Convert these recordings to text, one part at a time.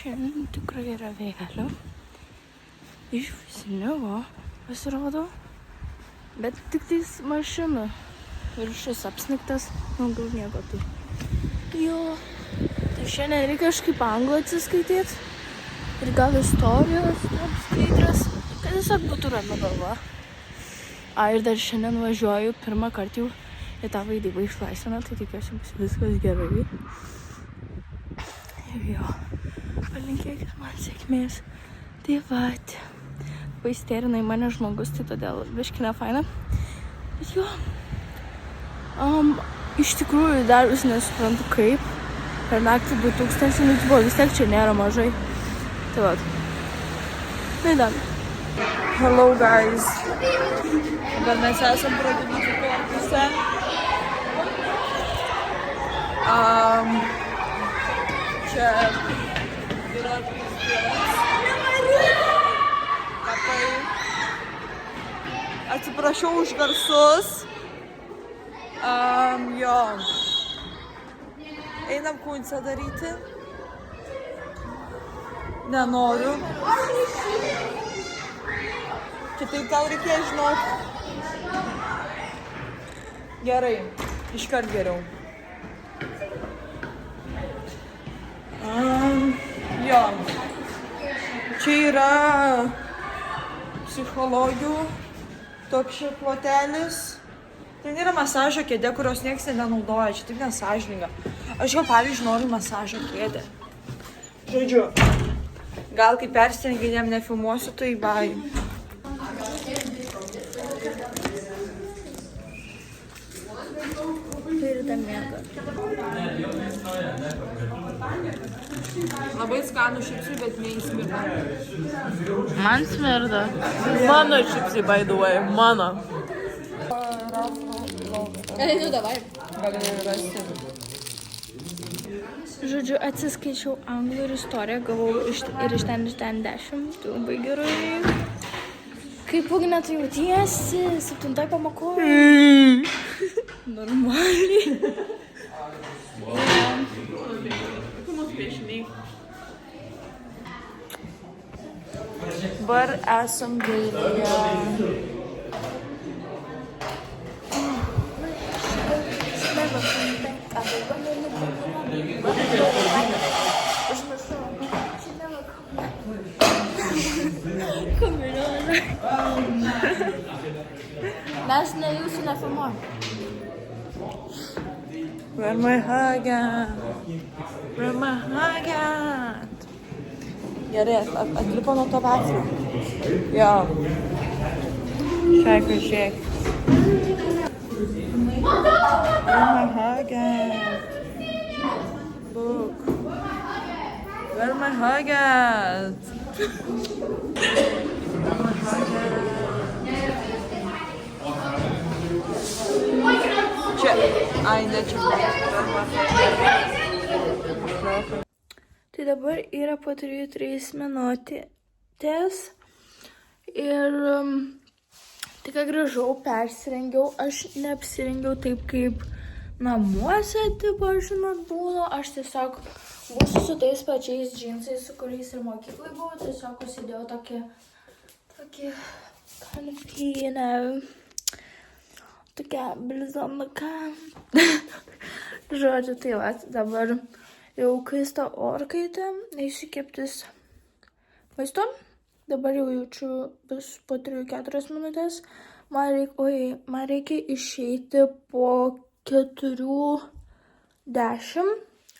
Šiandien tikrai yra vėliau. Iš sniego pasirodo, bet tik tais mašina. Viršus apsnigtas, gal nieko tai. Jo, tai šiandien reikia kažkaip anglų atsiskaityti. Ir gal istorijos skaidrės, kad tiesiog būtų rami galva. Ir dar šiandien važiuoju pirmą kartą jau į tą vaidybą išlaisviną, tai tikiuosi bus viskas gerai. Ir jo, palinkėkit man sėkmės. Tai vat, paisterinai mane žmogus, tai todėl biški ne faina. Bet jo, iš tikrųjų dar vis nesuprantu kaip. Per naktį 2000 minutų buvo, vis tiek čia nėra mažai. Tai vat. Tai dar. Hello guys. Dabar mes esam pradinukų korpuse. Čia yra kapai. Atsiprašau už garsus. Jo. Einam kunsę daryti. Nenoriu. Kitaip tau reikės žinoti. Gerai, iškart geriau. Jo, čia yra psichologijų toks plotelis. Tai nėra masažo kėdė, kurios niekas nenaudoja, čia taip nesąžininga. Aš jau pavyzdžiui noriu masažo kėdę. Žodžiu, gal kai persirenginiam nefilmuosiu, tai bye. Pirda mėga. Labai skanų šipsui, bet neįsmirda. Man smirda. Mano šipsai, by the way, mano. Ну давай. Žodžiu, atsiskaičiau anglų ir istoriją, gavau ir iš ten 10. Tai labai gerai. Kaip Ugne, tu jautiesi 7 pamokoje? Normaliai. Dabar esam Gailėje. Mes ne jūsų nefilmuojam. Where my hug at? Where my hug at? Gerai, atlipo nuo to vaflio. Jo. Žiūrėk. Where my hug at? Look. Where my hug at? Where my hug at? Čia. Ai, ne čia. Tai dabar yra po 3 minutės ir tik ką grįžau, persirengiau, aš neapsirengiau taip kaip namuose, tipo, žinot, būna, aš tiesiog būsiu su tais pačiais džinsais, su kuriais ir mokyklai buvau, tiesiog užsidėjau tokį kanapinę, tokią blizonuką. Žodžiu, tai va, dabar jau kaista orkaitė, eisiu keptis maisto. Dabar jau jaučiu bus po 3-4 minutės. Man reikia išeiti po 4:10.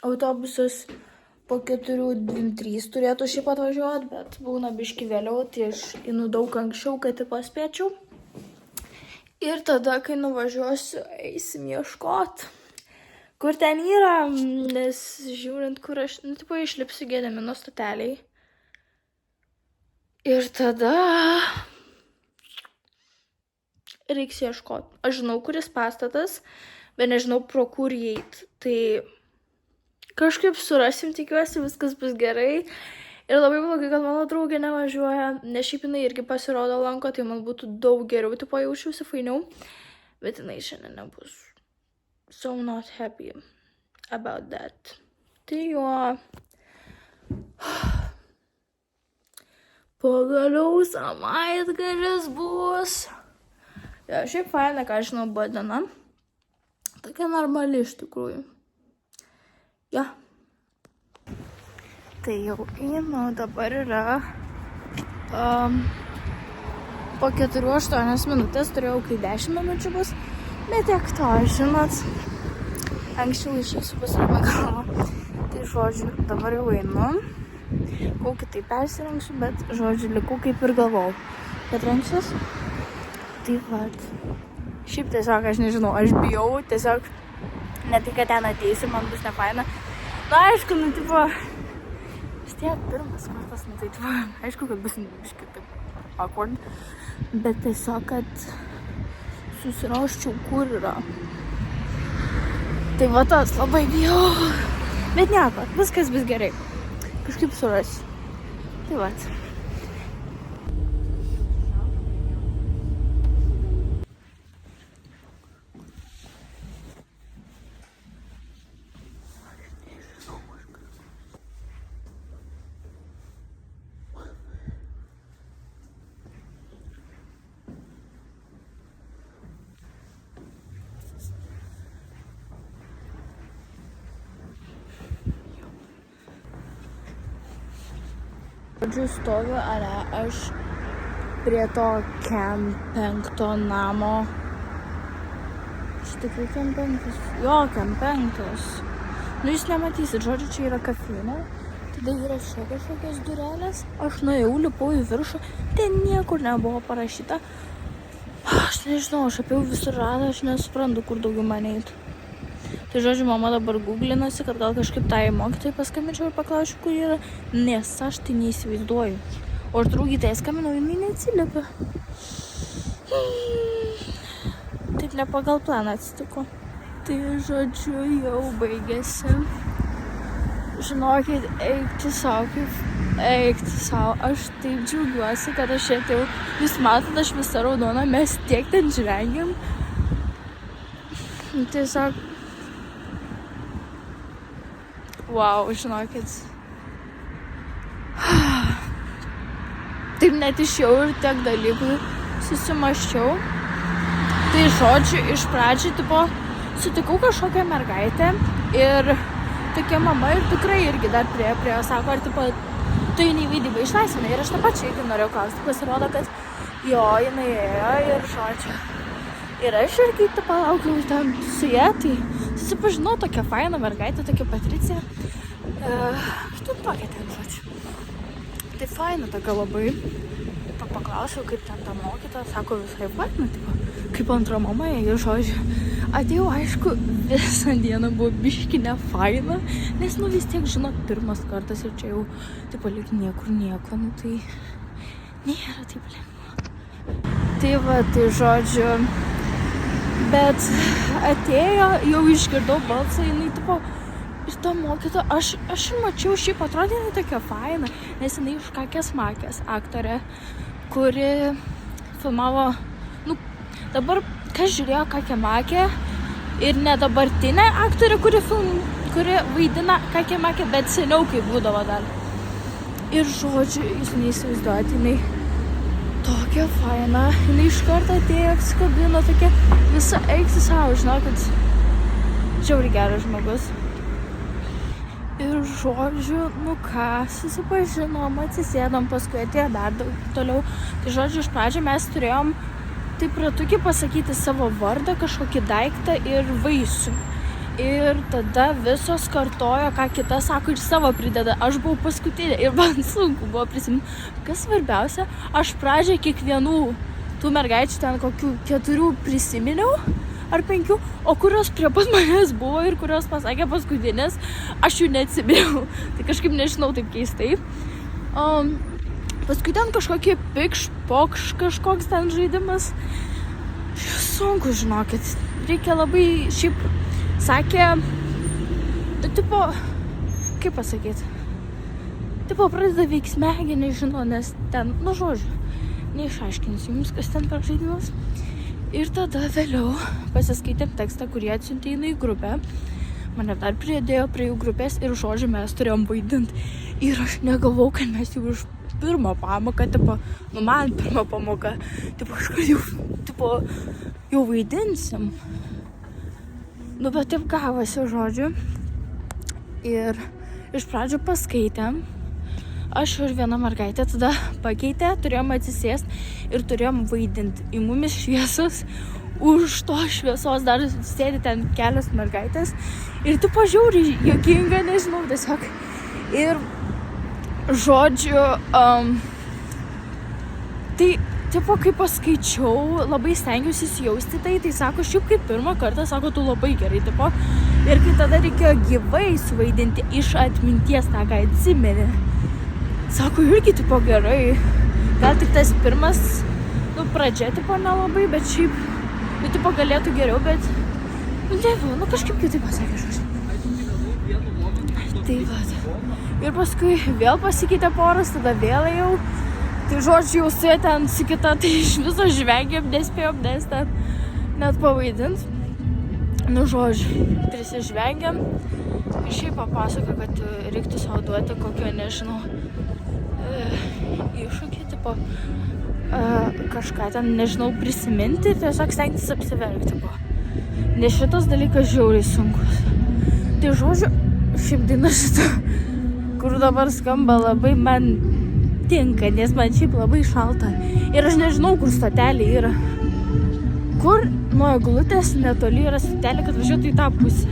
Autobusas po 4:23 turėtų šiaip atvažiuoti, bet būna biški vėliau, tai aš einu daug anksčiau, kad paspėčiau. Ir tada, kai nuvažiuosiu, eisim ieškoti. Kur ten yra, nes žiūrint, kur aš, išlipsiu Gedimino stoteliai. Ir tada reiks ieškoti. Aš žinau, kuris pastatas, bet nežinau, pro kur įeit. Tai kažkaip surasim, tikiuosi, viskas bus gerai. Ir labai blogai, kad mano draugė nevažiuoja, nes šiaip jinai irgi pasirodo lanko, tai man būtų daug geriau, tipo jaučiausi fainiau. Bet jinai šiandien nebus. So not happy about that. Tai jo. Pagaliau savaitgalis bus. Ja, šiaip faina, ką žinau, buvo diena. Tokia normali iš tikrųjų. Ja. Tai jau einu, dabar yra po 4-8 minutės, turėjau kai 10 minučių bus, bet tiek to, žinot, anksčiau išėsiu pasiramą galvą. Tai žodžiu, dabar jau einu, kokį tai persirengsiu, bet žodžiu, likau kaip ir galvau, kad rengsiuos. Tai vat, šiaip tiesiog, aš nežinau, aš bijau, tiesiog, ne tai, kad ten ateisiu, man bus nefaina. Na, aišku, nu, tipo, vis tiek pirmas kartas, nu, tai, tipo, aišku, kad bus biškai taip awkward, bet tiesiog, kad susirausčiau, kur yra. Tai va tas labai bijau, bet nieko, viskas bus gerai, kažkaip surasiu. Tai vat. Žodžiu, stoviu, aš prie to Kempenkto namo. Iš tikrųjų Kempenktas? Jo, Kempenktas. Nu, jūs nematysit, žodžiu, čia yra kafinė. Tada yra čia kažkokios durelės. Aš nuėjau, lipau į viršų. Ten niekur nebuvo parašyta. Aš nežinau, aš apėjau visur radą, aš nesuprantu, kur daugiau man eiti. Tai žodžiu, mama dabar googlinasi, kad gal kažkaip tai mokytojai paskambinčiau ir paklausiu, kur yra, nes aš tai neįsivaizduoju. O aš draugytai skambinau, jinai neatsiliepia. Taip ne pagal planą atsitiko. Tai žodžiu, jau baigėsi. Žinokit, eikti savo. Aš taip džiaugiuosi, kad aš atėjau. Jūs matot, aš visą raudoną, mes tiek ten žvengiam. Tiesiog wow, žinokit. Taip net išėjau ir tiek dalykų susimaščiau. Tai žodžiu, iš pradžių, tipo, sutikau kažkokią mergaitę ir tokia mama ir tikrai irgi dar prie sako, ar tipo, tu jinai vaidybą išlaisvinai ir aš tą pačią irgi norėjau klausti. Pasirodo, kad jo, jinai ėjo ir žodžiu. Ir aš irgi palaukiau ten su ja, tai susipažinau tokia faina mergaitė, tokia Patricija. Štai tokia ten, žodžiu. Tai faina tokia labai. Paklausiau, kaip ten ta mokyta, sako visai faina, tipo, kaip antra mama, ir žodžiu. Atėjau, aišku, visą dieną buvo biški nefaina, nes, nu, vis tiek, žinot, pirmas kartas ir čia jau, tipo, lyg niekur nieko, nu, tai nėra taip lengva. Tai va, tai žodžiu, bet atėjo, jau išgirdau balsą, jinai, tipo, ir ta mokyta, aš ir mačiau, šiaip atrodė jinai tokia faina, nes jinai iš Kakės Makės aktorė, kuri filmavo, nu, dabar, kas žiūrėjo Kakė Makė ir ne dabartinė aktorė, kuri vaidina Kakė Makė, bet seniau kaip būdavo dar. Ir žodžiu, jūs neįsivaizduojate, jinai tokia faina, jinai iš karto atėjo, apsikabino, tokia visa eiksi savo, žinokit, žiauriai geras žmogus. Ir žodžiu, nu ką, susipažinom, atsisėdom, paskui atėjo dar toliau. Tai žodžiu, iš pradžio mes turėjom taip ratukį pasakyti savo vardą, kažkokį daiktą ir vaisių. Ir tada visos kartojo, ką kita sako ir savo prideda. Aš buvau paskutinė ir man sunku buvo prisiminti. Kas svarbiausia, aš pradžią kiekvienų tų mergaičių ten kokių 4 prisiminiau ar 5, o kurios prie pat manęs buvo ir kurios pasakė paskutinės, aš jų neatsiminiau. Tai kažkaip nežinau, taip keistai. Paskui ten kažkokie pikš-pokš kažkoks ten žaidimas. Sunku, žinokit. Reikia labai šiaip, sakė, tipo, kaip pasakyti, tipo pradeda veikt smegenys, žinau, nes ten, nu žodžiu, neišaiškinsiu jums, kas ten per žaidimas. Ir tada vėliau pasiskaitėm tekstą, kurį atsiuntė į grupę. Mane dar pridėjo prie jų grupės ir žodžiu mes turėjom vaidinti. Ir aš negalvau, kad mes jau pirmą pamoką, tipo, nu man pirmą pamoką, tipo, kažkur jau vaidinsim. Nu, bet taip gavosi, žodžiu. Ir iš pradžių paskaitėm. Aš ir viena mergaitė tada pakeitė, turėjom atsisėsti ir turėjom vaidinti. Į mumis šviesos, už to šviesos dar sėdi ten kelios mergaitės. Ir tu pažiūri, juokinga, nežinau, tiesiog. Ir, žodžiu, tai, tipo, kai paskaičiau, labai stengiausi įsijausti tai sako, šiaip kaip pirmą kartą, sako, tu labai gerai, tipo. Ir kai tada reikėjo gyvai suvaidinti iš atminties tą, ką atsimeni. Sako, irgi, tipo, gerai. Gal tik tas pirmas, nu, pradžia, tipo, nelabai, bet šiaip, nu, tipo, galėtų geriau, bet, nu, taip, nu, kažkaip kitaip pasakė, žodžiu. Tai, va. Ir paskui vėl pasikeitė poras, tada vėl jau. Tai, žodžiu, jau su jie ten su kita, tai iš viso žvengėm, nespėjom, nes ten net pavaidint. Nu, žodžiu, prisižvengėm. Ir šiaip papasako, kad reiktų savo duoti kokio, nežinau, iššūkį, tipo, kažką ten, nežinau, prisiminti, tiesiog stengtis apsiverkti, tipo. Nes šitas dalykas žiauriai sunkus. Tai, žodžiu, šiaip daina šita, kur dabar skamba, labai man tinka, nes man šiaip labai šalta. Ir aš nežinau, kur stotelė yra. Kur nuo eglutės netoli yra stotelė, kad važiuotų į tą pusę.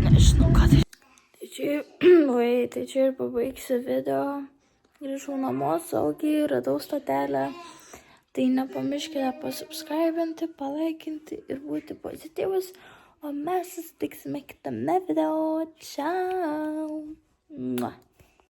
Nežinau, ką tai. Tai čia ir pabaigsiu video. Grįžau namo saugiai, radau stotelę. Tai nepamirškite pasubscribinti, palaikinti ir būti pozityvus. O mes susitiksime kitame video. Ciao.